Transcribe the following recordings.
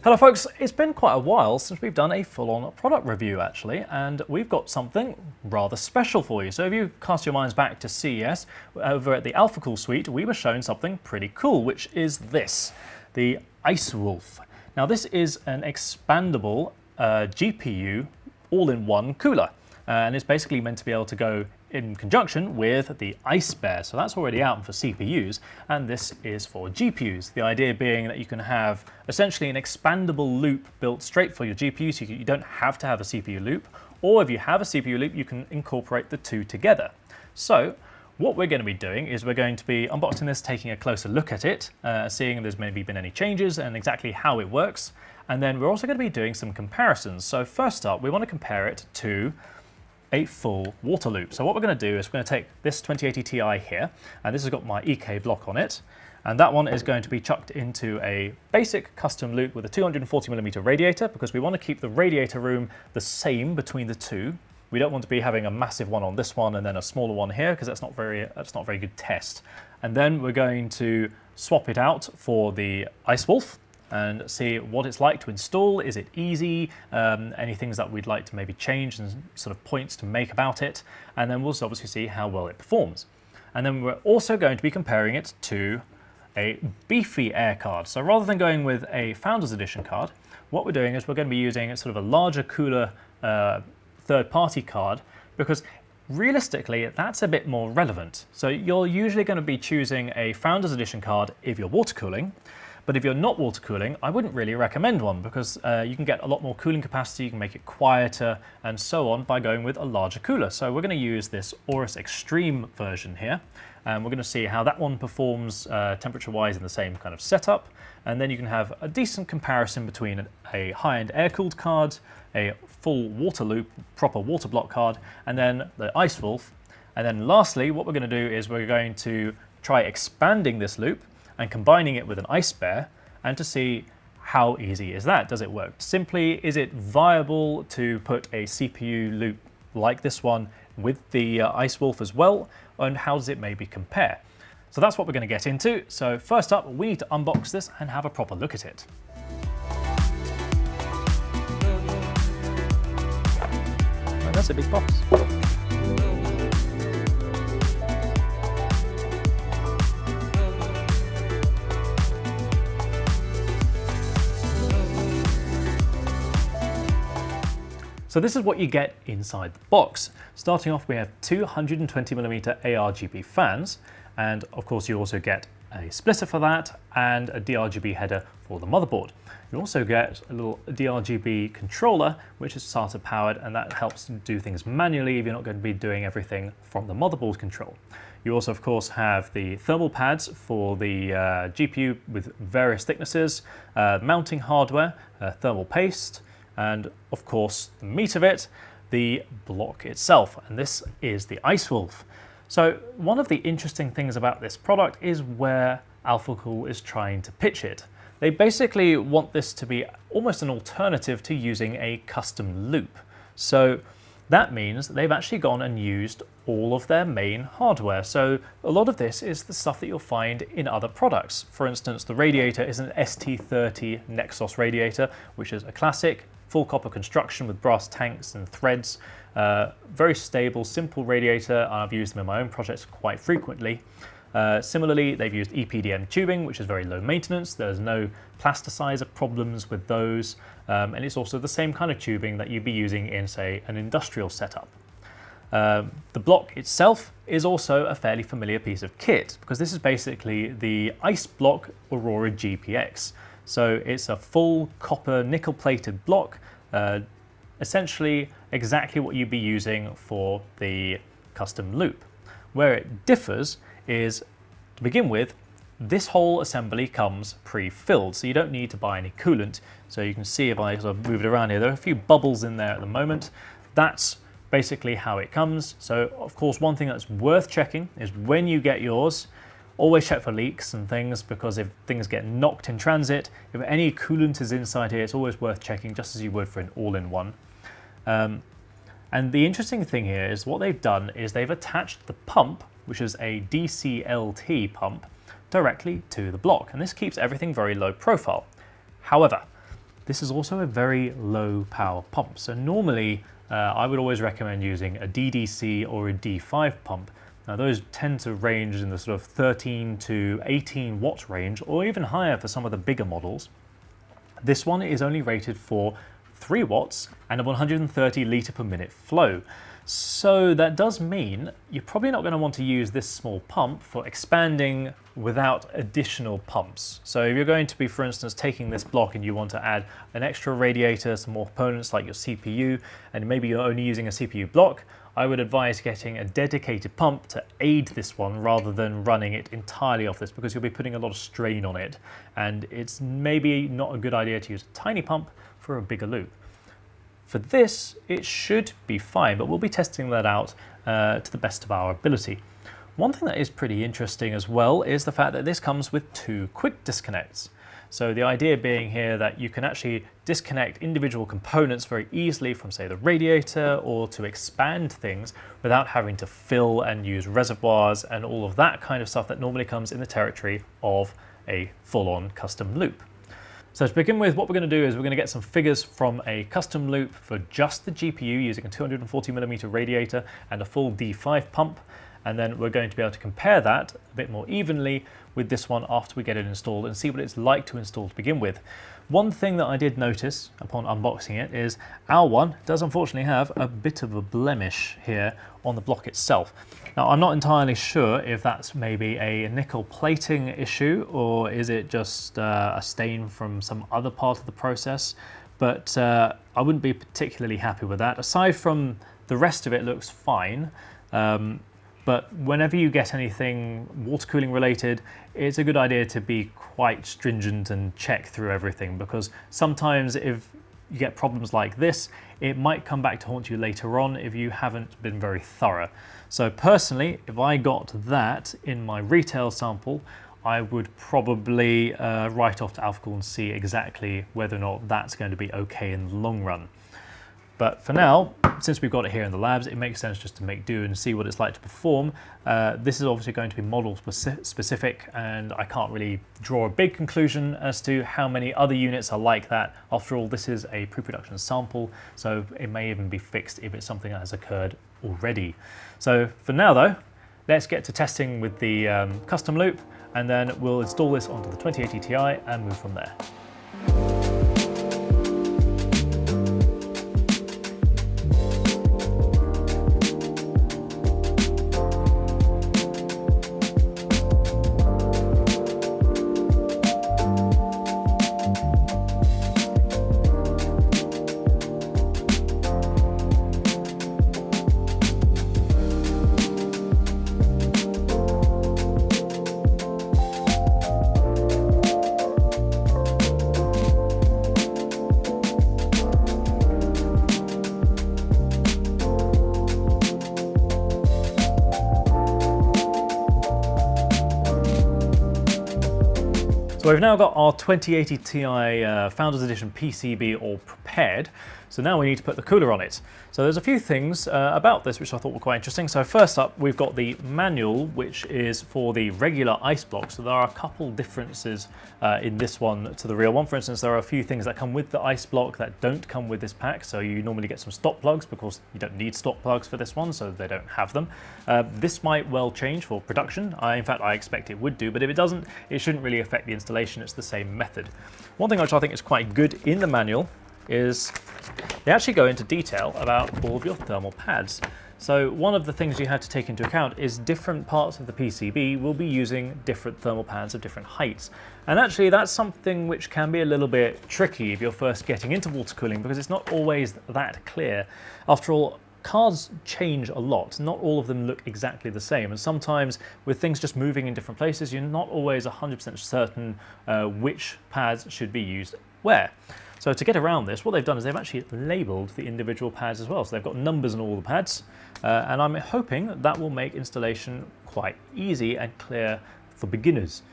Hello folks, it's been quite a while since we've done a full-on product review actually, and we've got something rather special for you. So if you cast your minds back to CES, over at the Alphacool suite, we were shown something pretty cool, which is this, the Eiswolf. Now this is an expandable GPU all-in-one cooler, and it's basically meant to be able to go in conjunction with the Eisbaer. So that's already out for CPUs, and this is for GPUs. The idea being that you can have essentially an expandable loop built straight for your GPU, so you don't have to have a CPU loop, or if you have a CPU loop, you can incorporate the two together. So what we're going to be doing is we're going to be unboxing this, taking a closer look at it, seeing if there's maybe been any changes and exactly how it works. And then we're also going to be doing some comparisons. So first up, we want to compare it to a full water loop. So what we're going to do is we're going to take this 2080 Ti here, and this has got my EK block on it, and that one is going to be chucked into a basic custom loop with a 240mm radiator, because we want to keep the radiator room the same between the two. We don't want to be having a massive one on this one and then a smaller one here, because that's not a very good test. And then we're going to swap it out for the Eiswolf and see what it's like to install. Is it easy? Any things that we'd like to maybe change and sort of points to make about it. And then we'll obviously see how well it performs. And then we're also going to be comparing it to a beefy air card. So rather than going with a Founders Edition card, what we're doing is we're going to be using sort of a larger, cooler third-party card, because realistically, that's a bit more relevant. So you're usually going to be choosing a Founders Edition card if you're water cooling. But if you're not water cooling, I wouldn't really recommend one, because you can get a lot more cooling capacity, you can make it quieter and so on by going with a larger cooler. So we're going to use this Aorus Extreme version here, and we're going to see how that one performs temperature-wise in the same kind of setup. And then you can have a decent comparison between a high-end air-cooled card, a full water loop, proper water block card, and then the Eiswolf. And then lastly, what we're going to do is we're going to try expanding this loop and combining it with an Eisbaer, and to see how easy is that. Does it work simply? Is it viable to put a CPU loop like this one with the Eiswolf as well? And how does it maybe compare? So that's what we're going to get into. So first up, we need to unbox this and have a proper look at it. And that's a big box. So this is what you get inside the box. Starting off, we have 220mm ARGB fans, and of course you also get a splitter for that and a DRGB header for the motherboard. You also get a little DRGB controller, which is starter powered, and that helps do things manually if you're not going to be doing everything from the motherboard control. You also, of course, have the thermal pads for the GPU with various thicknesses, mounting hardware, thermal paste, and of course the meat of it, the block itself, and this is the Eiswolf. So one of the interesting things about this product is where Alphacool is trying to pitch it. They basically want this to be almost an alternative to using a custom loop. So that means they've actually gone and used all of their main hardware. So a lot of this is the stuff that you'll find in other products. For instance, the radiator is an ST30 Nexus radiator, which is a classic full copper construction with brass tanks and threads. Very stable, simple radiator. I've used them in my own projects quite frequently. Similarly, they've used EPDM tubing, which is very low maintenance. There's no plasticizer problems with those. And it's also the same kind of tubing that you'd be using in, say, an industrial setup. The block itself is also a fairly familiar piece of kit, because this is basically the Ice Block Aurora GPX. So it's a full copper nickel plated block, essentially exactly what you'd be using for the custom loop. Where it differs is, to begin with, this whole assembly comes pre-filled, so you don't need to buy any coolant. So you can see if I sort of move it around here, there are a few bubbles in there at the moment. That's basically how it comes. So of course, one thing that's worth checking is when you get yours, always check for leaks and things, because if things get knocked in transit, if any coolant is inside here, it's always worth checking, just as you would for an all-in-one. And the interesting thing here is what they've done is they've attached the pump which is a DCLT pump, directly to the block, and this keeps everything very low profile. However, this is also a very low power pump, so normally I would always recommend using a DDC or a D5 pump. Now those tend to range in the sort of 13 to 18 watt range, or even higher for some of the bigger models. This one is only rated for 3 watts and a 130 litre per minute flow. So that does mean you're probably not going to want to use this small pump for expanding without additional pumps. So if you're going to be, for instance, taking this block and you want to add an extra radiator, some more components like your CPU, and maybe you're only using a CPU block, I would advise getting a dedicated pump to aid this one rather than running it entirely off this, because you'll be putting a lot of strain on it, and it's maybe not a good idea to use a tiny pump for a bigger loop. For this, it should be fine, but we'll be testing that out to the best of our ability. One thing that is pretty interesting as well is the fact that this comes with 2 quick disconnects. So the idea being here that you can actually disconnect individual components very easily from, say, the radiator, or to expand things without having to fill and use reservoirs and all of that kind of stuff that normally comes in the territory of a full-on custom loop. So to begin with, what we're going to do is we're going to get some figures from a custom loop for just the GPU using a 240mm radiator and a full D5 pump, and then we're going to be able to compare that a bit more evenly with this one after we get it installed and see what it's like to install to begin with. One thing that I did notice upon unboxing it is our one does unfortunately have a bit of a blemish here on the block itself. Now I'm not entirely sure if that's maybe a nickel plating issue, or is it just a stain from some other part of the process, but I wouldn't be particularly happy with that. Aside from the rest of it looks fine. But whenever you get anything water cooling related, it's a good idea to be quite stringent and check through everything, because sometimes if you get problems like this, it might come back to haunt you later on if you haven't been very thorough. So personally, if I got that in my retail sample, I would probably write off to Alphacool and see exactly whether or not that's going to be okay in the long run. But for now, since we've got it here in the labs, it makes sense just to make do and see what it's like to perform. This is obviously going to be model specific, and I can't really draw a big conclusion as to how many other units are like that. After all, this is a pre-production sample, so it may even be fixed if it's something that has occurred already. So for now though, let's get to testing with the custom loop, and then we'll install this onto the 2080 Ti and move from there. So we've now got our 2080 Ti Founders Edition PCB all prepared. So now we need to put the cooler on it. So there's a few things about this which I thought were quite interesting. So first up, we've got the manual, which is for the regular ice block. So there are a couple differences in this one to the real one. For instance, there are a few things that come with the ice block that don't come with this pack. So you normally get some stop plugs, because you don't need stop plugs for this one, so they don't have them. This might well change for production. In fact, I expect it would do, but if it doesn't, it shouldn't really affect the installation. It's the same method. One thing which I think is quite good in the manual is they actually go into detail about all of your thermal pads. So one of the things you have to take into account is different parts of the PCB will be using different thermal pads of different heights. And actually that's something which can be a little bit tricky if you're first getting into water cooling, because it's not always that clear. After all, cards change a lot. Not all of them look exactly the same, and sometimes with things just moving in different places, you're not always 100% certain which pads should be used where. So to get around this, what they've done is they've actually labelled the individual pads as well. So they've got numbers on all the pads, and I'm hoping that will make installation quite easy and clear for beginners.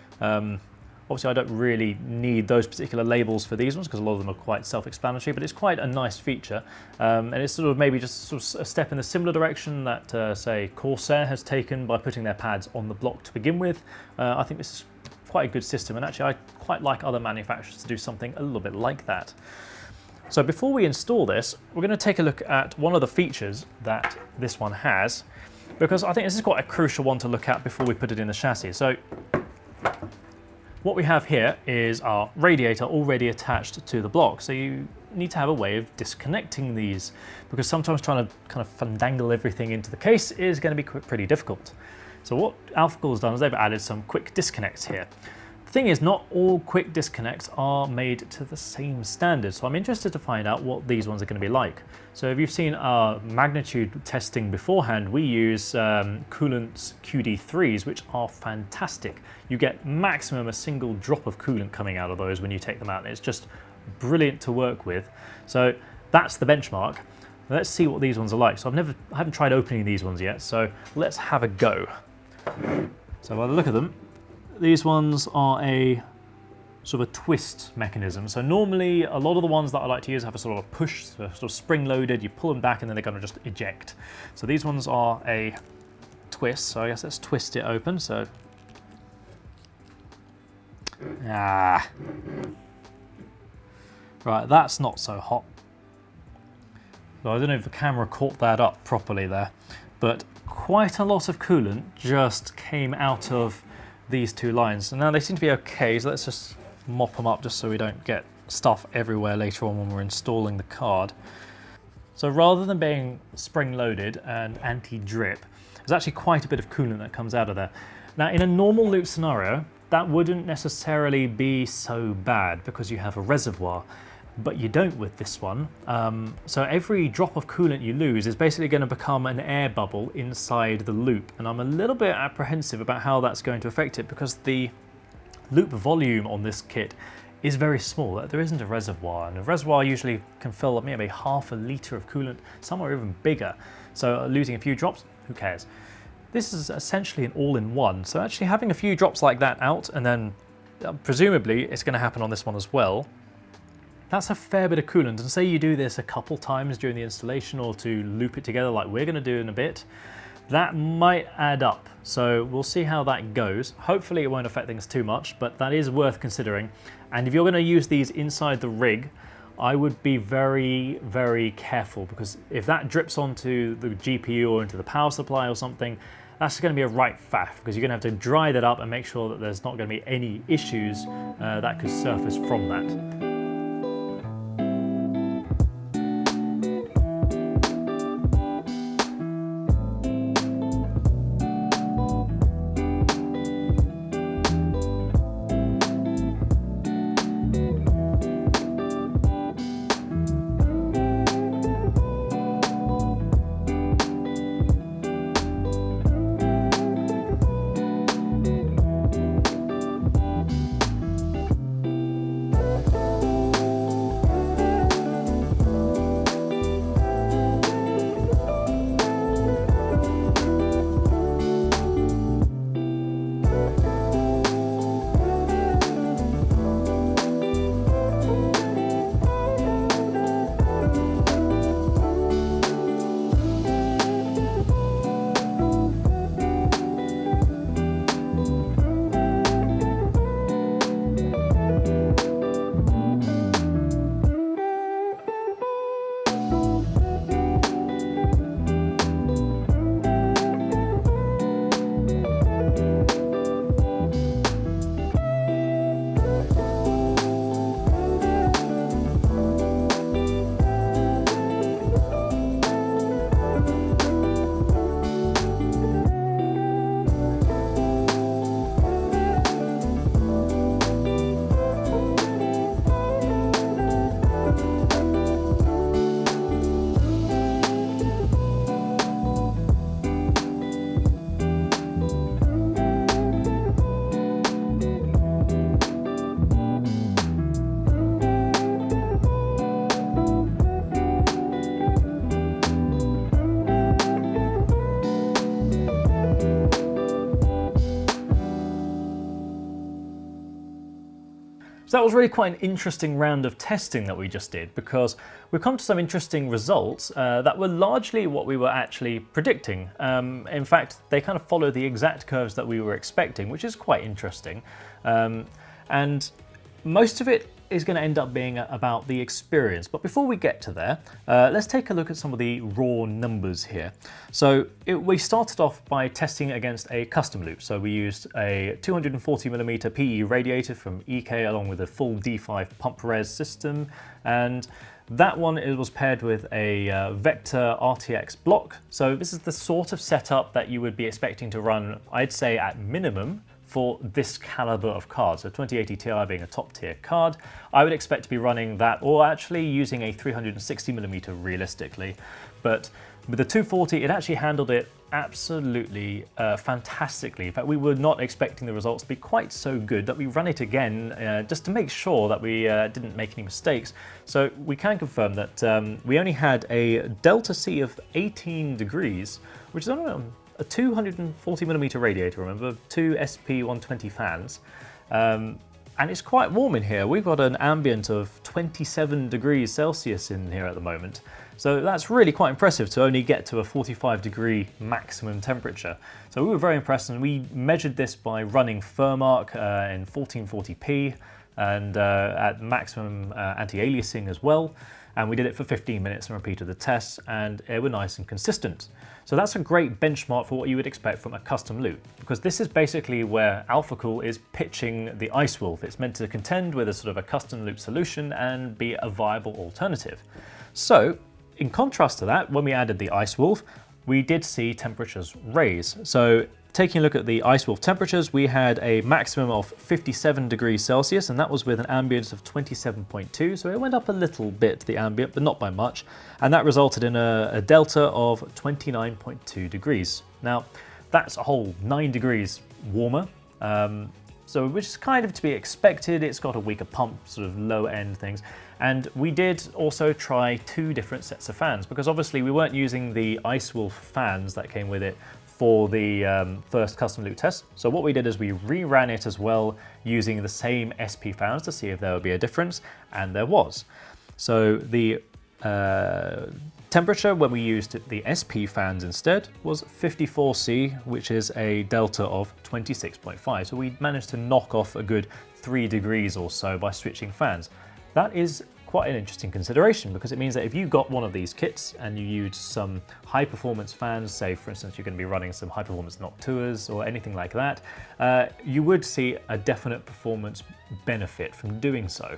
Obviously, I don't really need those particular labels for these ones because a lot of them are quite self-explanatory, but it's quite a nice feature. And it's sort of maybe just sort of a step in the similar direction that, say, Corsair has taken by putting their pads on the block to begin with. I think this is quite a good system, and actually I quite like other manufacturers to do something a little bit like that. So before we install this, we're going to take a look at one of the features that this one has, because I think this is quite a crucial one to look at before we put it in the chassis. So what we have here is our radiator already attached to the block. So you need to have a way of disconnecting these, because sometimes trying to kind of fandangle everything into the case is going to be pretty difficult. So what Alphacool has done is they've added some quick disconnects here. The thing is, not all quick disconnects are made to the same standard, so I'm interested to find out what these ones are going to be like. So if you've seen our magnitude testing beforehand, we use Coolant's QD3s, which are fantastic. You get maximum a single drop of coolant coming out of those when you take them out, and it's just brilliant to work with. So that's the benchmark. Let's see what these ones are like. So I haven't tried opening these ones yet, so let's have a go. So by the look of them, these ones are a sort of a twist mechanism. So normally a lot of the ones that I like to use have a sort of a push, so sort of spring loaded, you pull them back and then they're going to just eject. So these ones are a twist, so I guess let's twist it open. So, right, that's not so hot. So I don't know if the camera caught that up properly there, but quite a lot of coolant just came out of these two lines. And now they seem to be okay, so let's just mop them up just so we don't get stuff everywhere later on when we're installing the card. So rather than being spring loaded and anti-drip, there's actually quite a bit of coolant that comes out of there. Now in a normal loop scenario, that wouldn't necessarily be so bad because you have a reservoir, but you don't with this one. So every drop of coolant you lose is basically going to become an air bubble inside the loop, and I'm a little bit apprehensive about how that's going to affect it because the loop volume on this kit is very small. There isn't a reservoir, and a reservoir usually can fill up maybe half a litre of coolant, some are even bigger. So losing a few drops, who cares? This is essentially an all-in-one, so actually having a few drops like that out, and then presumably it's going to happen on this one as well. That's a fair bit of coolant, and say you do this a couple times during the installation or to loop it together like we're going to do in a bit, that might add up. So we'll see how that goes. Hopefully it won't affect things too much, but that is worth considering. And if you're going to use these inside the rig, I would be very, very careful, because if that drips onto the GPU or into the power supply or something, that's going to be a right faff, because you're going to have to dry that up and make sure that there's not going to be any issues that could surface from that. So that was really quite an interesting round of testing that we just did, because we've come to some interesting results that were largely what we were actually predicting. In fact, they kind of follow the exact curves that we were expecting, which is quite interesting. And most of it is going to end up being about the experience. But before we get to there, let's take a look at some of the raw numbers here. So we started off by testing against a custom loop. So we used a 240mm PE radiator from EK along with a full D5 pump res system. And that one, it was paired with a Vector RTX block. So this is the sort of setup that you would be expecting to run, I'd say at minimum, for this caliber of card. So 2080 Ti being a top tier card, I would expect to be running that, or actually using a 360mm realistically. But with the 240, it actually handled it absolutely fantastically. In fact, we were not expecting the results to be quite so good that we ran it again just to make sure that we didn't make any mistakes. So we can confirm that we only had a delta C of 18 degrees, which is only a 240mm radiator, remember, 2 SP120 fans, and it's quite warm in here. We've got an ambient of 27 degrees Celsius in here at the moment, so that's really quite impressive to only get to a 45-degree maximum temperature. So we were very impressed, and we measured this by running Firmark in 1440p and at maximum anti-aliasing as well. And we did it for 15 minutes and repeated the tests, and they were nice and consistent. So that's a great benchmark for what you would expect from a custom loop, because this is basically where Alphacool is pitching the Eiswolf. It's meant to contend with a sort of a custom loop solution and be a viable alternative. So in contrast to that, when we added the Eiswolf, we did see temperatures raise. So taking a look at the Eiswolf temperatures, we had a maximum of 57 degrees Celsius, and that was with an ambient of 27.2, so it went up a little bit, the ambient, but not by much, and that resulted in a delta of 29.2 degrees. Now, that's a whole 9 degrees warmer, so which is kind of to be expected. It's got a weaker pump, sort of lower end things. And we did also try 2 different sets of fans, because obviously we weren't using the Eiswolf fans that came with it for the first custom loop test. So what we did is we reran it as well using the same SP fans to see if there would be a difference, and there was. So the temperature when we used the SP fans instead was 54C, which is a delta of 26.5. So we managed to knock off a good 3 degrees or so by switching fans. That is quite an interesting consideration, because it means that if you got one of these kits and you used some high performance fans, say for instance you're going to be running some high performance Noctuas or anything like that, you would see a definite performance benefit from doing so.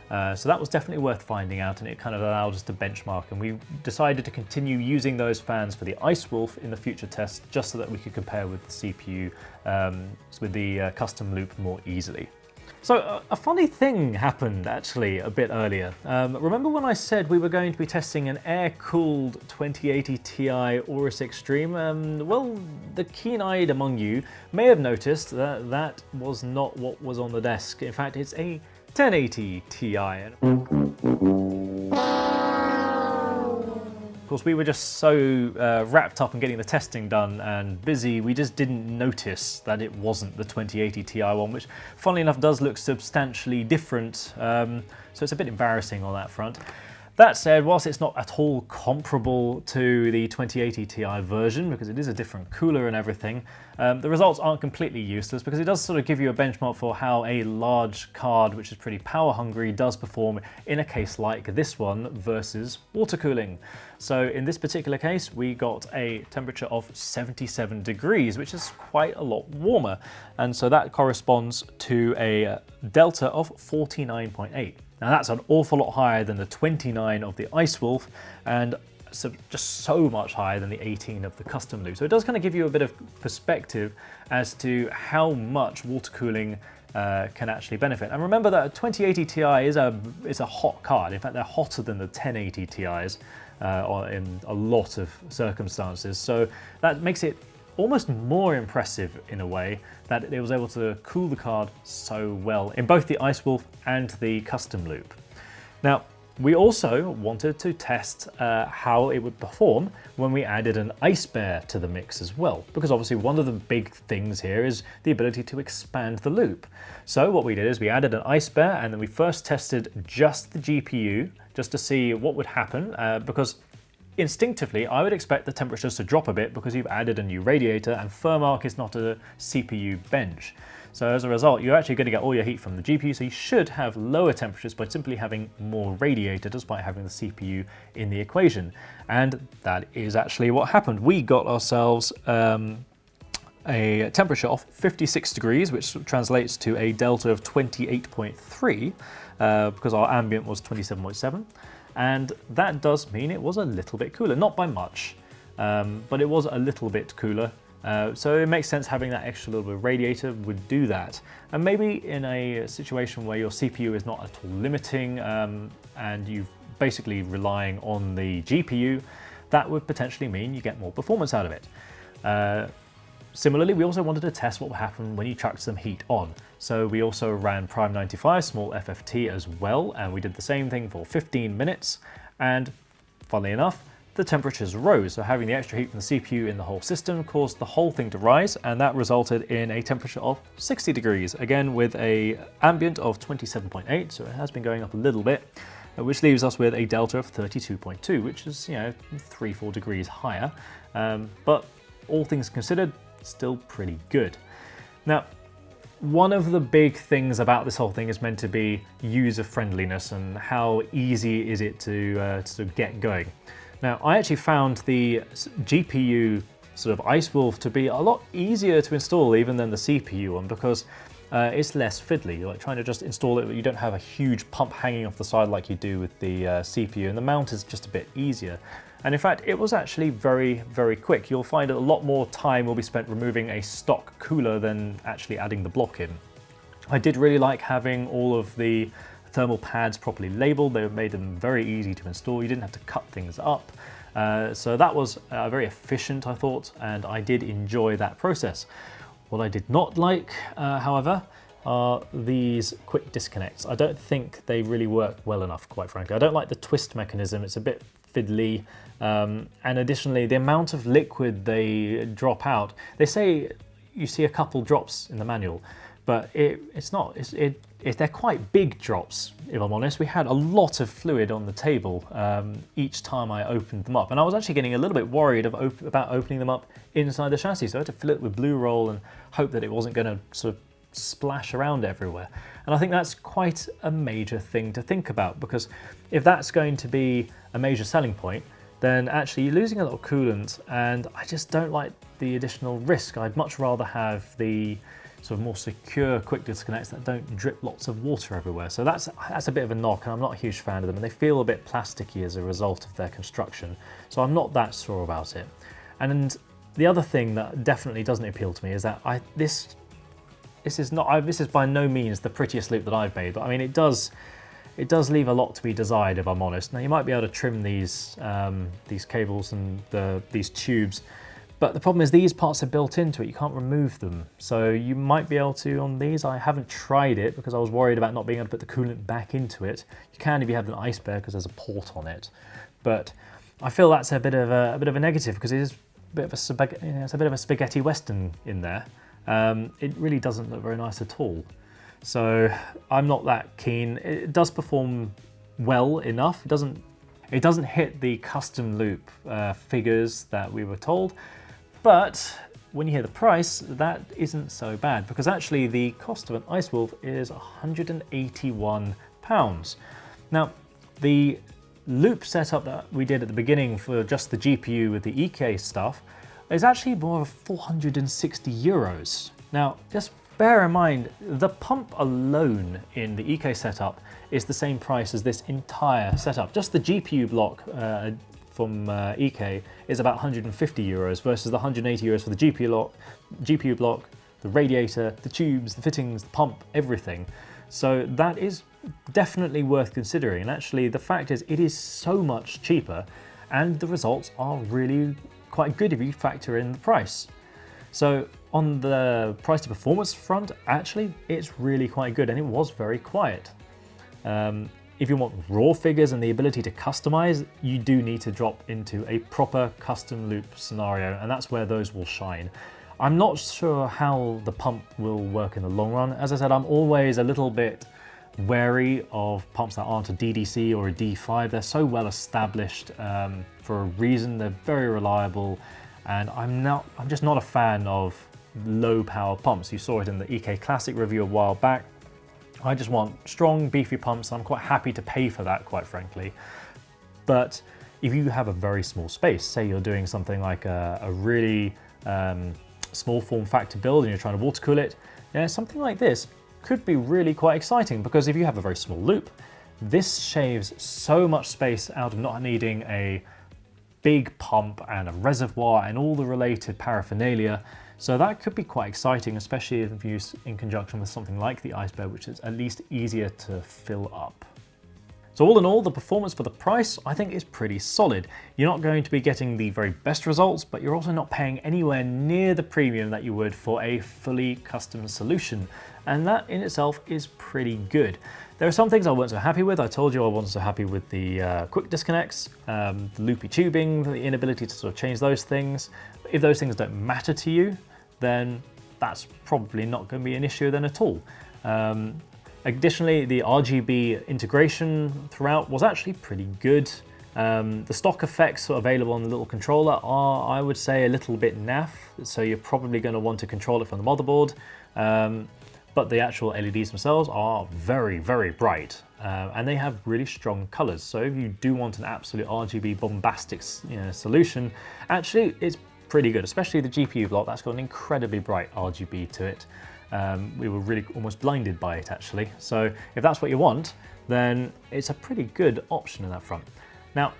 So that was definitely worth finding out, and it kind of allowed us to benchmark, and we decided to continue using those fans for the Eiswolf in the future tests, just so that we could compare with the CPU with the custom loop more easily. So a funny thing happened actually a bit earlier. Remember when I said we were going to be testing an air-cooled 2080 Ti Aorus Extreme? Well, the keen-eyed among you may have noticed that that was not what was on the desk. In fact, it's a 1080 Ti. Of course, we were just so wrapped up in getting the testing done and busy, we just didn't notice that it wasn't the 2080 Ti one, which funnily enough does look substantially different, so it's a bit embarrassing on that front. That said, whilst it's not at all comparable to the 2080 Ti version, because it is a different cooler and everything, the results aren't completely useless, because it does sort of give you a benchmark for how a large card, which is pretty power hungry, does perform in a case like this one versus water cooling. So in this particular case, we got a temperature of 77 degrees, which is quite a lot warmer. And so that corresponds to a delta of 49.8. Now that's an awful lot higher than the 29 of the Eiswolf, and so just so much higher than the 18 of the custom loop. So it does kind of give you a bit of perspective as to how much water cooling can actually benefit. And remember that a 2080 Ti is a hot card. In fact, they're hotter than the 1080 Ti's in a lot of circumstances. So that makes it almost more impressive in a way that it was able to cool the card so well in both the Eiswolf and the custom loop. Now, We also wanted to test how it would perform when we added an Eisbaer to the mix as well, because obviously one of the big things here is the ability to expand the loop. So what we did is we added an Eisbaer, and then we first tested just the GPU just to see what would happen, because instinctively I would expect the temperatures to drop a bit because you've added a new radiator, and Fermark is not a CPU bench. So as a result, you're actually going to get all your heat from the GPU, so you should have lower temperatures by simply having more radiator despite having the CPU in the equation. And that is actually what happened. We got ourselves a temperature of 56 degrees, which translates to a delta of 28.3 because our ambient was 27.7. And that does mean it was a little bit cooler, not by much, but it was a little bit cooler. So it makes sense having that extra little bit of radiator would do that. And maybe in a situation where your CPU is not at all limiting and you're basically relying on the GPU, that would potentially mean you get more performance out of it. Similarly, we also wanted to test what would happen when you chucked some heat on. So we also ran Prime 95 small FFT as well, and we did the same thing for 15 minutes. And funnily enough, the temperatures rose, so having the extra heat from the CPU in the whole system caused the whole thing to rise, and that resulted in a temperature of 60 degrees, again with a ambient of 27.8, so it has been going up a little bit, which leaves us with a delta of 32.2, which is, 3-4 degrees higher, but all things considered, still pretty good. Now, one of the big things about this whole thing is meant to be user friendliness and how easy is it to get going. Now, I actually found the GPU sort of Eiswolf to be a lot easier to install even than the CPU one, because it's less fiddly. You're like trying to just install it, but you don't have a huge pump hanging off the side like you do with the CPU, and the mount is just a bit easier. And in fact, it was actually very, very quick. You'll find a lot more time will be spent removing a stock cooler than actually adding the block in. I did really like having all of the thermal pads properly labeled. They made them very easy to install. You didn't have to cut things up. So that was very efficient, I thought, and I did enjoy that process. What I did not like, however, are these quick disconnects. I don't think they really work well enough, quite frankly. I don't like the twist mechanism. It's a bit fiddly. And additionally, the amount of liquid they drop out, they say you see a couple drops in the manual, but they're quite big drops, if I'm honest. We had a lot of fluid on the table each time I opened them up, and I was actually getting a little bit worried about opening them up inside the chassis, so I had to fill it with blue roll and hope that it wasn't going to sort of splash around everywhere. And I think that's quite a major thing to think about, because if that's going to be a major selling point, then actually you're losing a lot of coolant, and I just don't like the additional risk. I'd much rather have the sort of more secure quick disconnects that don't drip lots of water everywhere. So that's a bit of a knock, and I'm not a huge fan of them, and they feel a bit plasticky as a result of their construction. So I'm not that sure about it. And the other thing that definitely doesn't appeal to me is that this is by no means the prettiest loop that I've made, but I mean it does leave a lot to be desired, if I'm honest. Now you might be able to trim these cables and these tubes, but the problem is these parts are built into it. You can't remove them. So you might be able to on these. I haven't tried it because I was worried about not being able to put the coolant back into it. You can if you have an Eisbaer because there's a port on it, but I feel that's a bit of a negative, because it is a bit of a spaghetti western in there. It really doesn't look very nice at all. So I'm not that keen. It does perform well enough. It doesn't hit the custom loop figures that we were told, but when you hear the price, that isn't so bad, because actually the cost of an Eiswolf is £181. Now, the loop setup that we did at the beginning for just the GPU with the EK stuff is actually more of €460. Now, just bear in mind, the pump alone in the EK setup is the same price as this entire setup. Just the GPU block from EK is about €150 versus the €180 for the GPU block, the radiator, the tubes, the fittings, the pump, everything. So that is definitely worth considering. And actually, the fact is it is so much cheaper, and the results are really quite good if you factor in the price. So on the price to performance front, actually, it's really quite good, and it was very quiet. if you want raw figures and the ability to customize, you do need to drop into a proper custom loop scenario, and that's where those will shine. I'm not sure how the pump will work in the long run. As I said, I'm always a little bit wary of pumps that aren't a DDC or a D5. They're so well established for a reason. They're very reliable, and I'm just not a fan of low power pumps. You saw it in the EK Classic review a while back. I just want strong, beefy pumps. I'm quite happy to pay for that, quite frankly. But if you have a very small space, say you're doing something like a really small form factor build and you're trying to water cool it, something like this could be really quite exciting, because if you have a very small loop, this shaves so much space out of not needing a big pump and a reservoir and all the related paraphernalia. So that could be quite exciting, especially if used in conjunction with something like the Eisbaer, which is at least easier to fill up. So all in all, the performance for the price, I think, is pretty solid. You're not going to be getting the very best results, but you're also not paying anywhere near the premium that you would for a fully custom solution. And that in itself is pretty good. There are some things I weren't so happy with. I told you I wasn't so happy with the quick disconnects, the loopy tubing, the inability to sort of change those things. If those things don't matter to you, then that's probably not going to be an issue then at all. Additionally, the RGB integration throughout was actually pretty good. The stock effects available on the little controller are, I would say, a little bit naff, so you're probably going to want to control it from the motherboard. But the actual LEDs themselves are very, very bright, and they have really strong colors. So if you do want an absolute RGB bombastic solution, actually it's pretty good, especially the GPU block. That's got an incredibly bright RGB to it. We were really almost blinded by it, actually. So if that's what you want, then it's a pretty good option in that front. Now,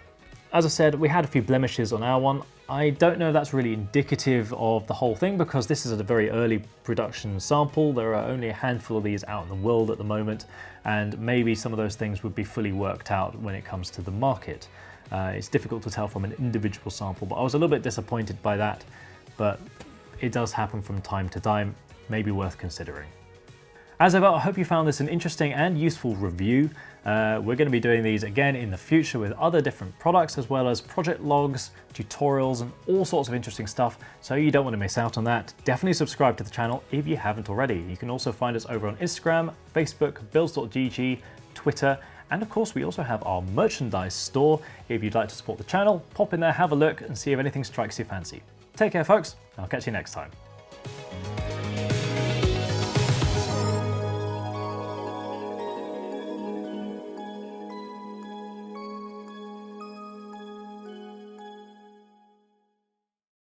as I said, we had a few blemishes on our one. I don't know if that's really indicative of the whole thing, because this is at a very early production sample. There are only a handful of these out in the world at the moment, and maybe some of those things would be fully worked out when it comes to the market. It's difficult to tell from an individual sample, but I was a little bit disappointed by that, but it does happen from time to time, maybe worth considering. As ever, I hope you found this an interesting and useful review. We're going to be doing these again in the future with other different products, as well as project logs, tutorials, and all sorts of interesting stuff, so you don't want to miss out on that. Definitely subscribe to the channel if you haven't already. You can also find us over on Instagram, Facebook, builds.gg, Twitter, and of course we also have our merchandise store. If you'd like to support the channel, pop in there, have a look, and see if anything strikes your fancy. Take care, folks. I'll catch you next time.